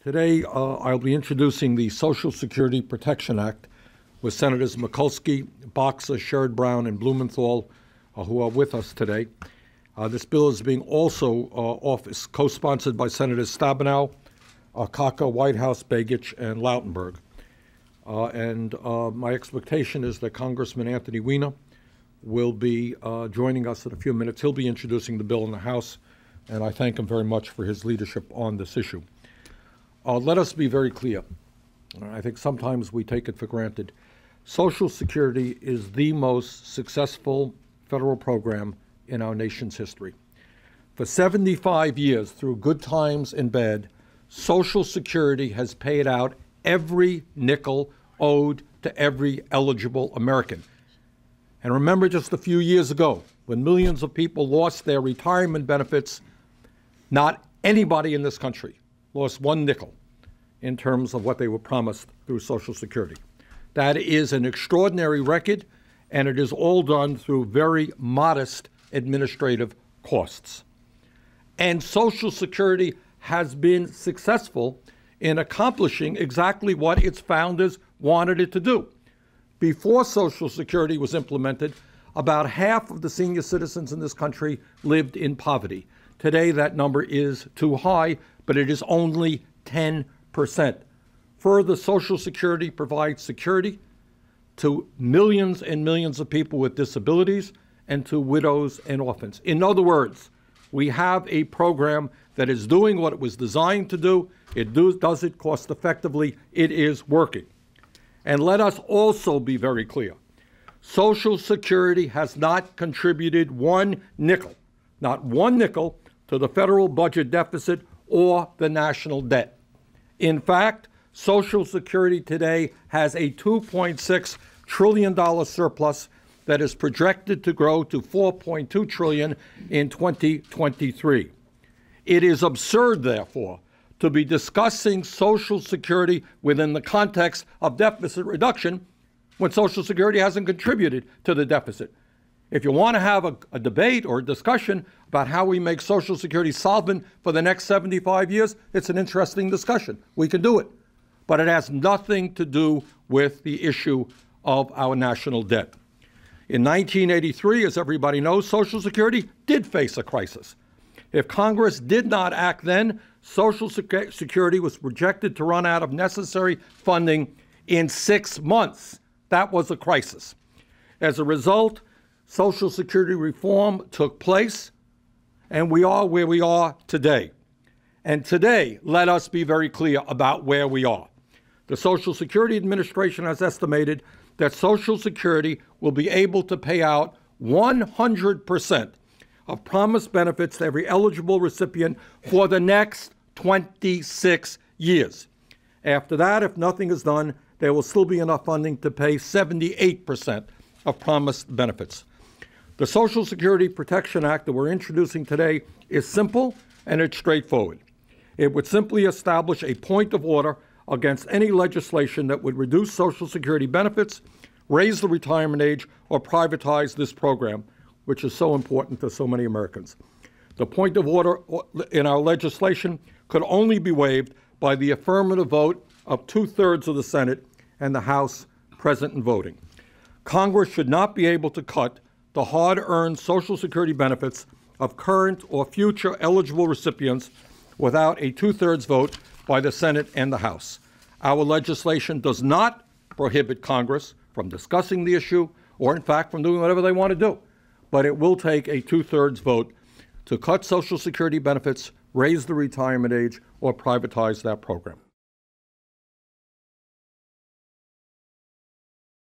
Today, I'll be introducing the Social Security Protection Act with Senators Mikulski, Boxer, Sherrod, Brown, and Blumenthal, who are with us today. This bill is being also co-sponsored by Senators Stabenow, Kaka, Whitehouse, Begich, and Lautenberg. My expectation is that Congressman Anthony Weiner will be joining us in a few minutes. He'll be introducing the bill in the House, and I thank him very much for his leadership on this issue. Let us be very clear. I think sometimes we take it for granted. Social Security is the most successful federal program in our nation's history. For 75 years, through good times and bad, Social Security has paid out every nickel owed to every eligible American. And remember just a few years ago, when millions of people lost their retirement benefits, not anybody in this country lost one nickel in terms of what they were promised through Social Security. That is an extraordinary record, and it is all done through very modest administrative costs. And Social Security has been successful in accomplishing exactly what its founders wanted it to do. Before Social Security was implemented, about half of the senior citizens in this country lived in poverty. Today, that number is too high, but it is only 10%. Further, Social Security provides security to millions and millions of people with disabilities and to widows and orphans. In other words, we have a program that is doing what it was designed to do. It does it cost effectively. It is working. And let us also be very clear. Social Security has not contributed one nickel, not one nickel, to the federal budget deficit or the national debt. In fact, Social Security today has a $2.6 trillion surplus that is projected to grow to $4.2 trillion in 2023. It is absurd, therefore, to be discussing Social Security within the context of deficit reduction when Social Security hasn't contributed to the deficit. If you want to have a debate or a discussion about how we make Social Security solvent for the next 75 years, it's an interesting discussion. We can do it. But it has nothing to do with the issue of our national debt. In 1983, as everybody knows, Social Security did face a crisis. If Congress did not act then, Social Security was projected to run out of necessary funding in 6 months. That was a crisis. As a result, Social Security reform took place, and we are where we are today. And today, let us be very clear about where we are. The Social Security Administration has estimated that Social Security will be able to pay out 100% of promised benefits to every eligible recipient for the next 26 years. After that, if nothing is done, there will still be enough funding to pay 78% of promised benefits. The Social Security Protection Act that we're introducing today is simple and it's straightforward. It would simply establish a point of order against any legislation that would reduce Social Security benefits, raise the retirement age, or privatize this program, which is so important to so many Americans. The point of order in our legislation could only be waived by the affirmative vote of 2/3 of the Senate and the House present and voting. Congress should not be able to cut the hard-earned Social Security benefits of current or future eligible recipients without a 2/3 vote by the Senate and the House. Our legislation does not prohibit Congress from discussing the issue or, in fact, from doing whatever they want to do. But it will take a 2/3 vote to cut Social Security benefits, raise the retirement age, or privatize that program.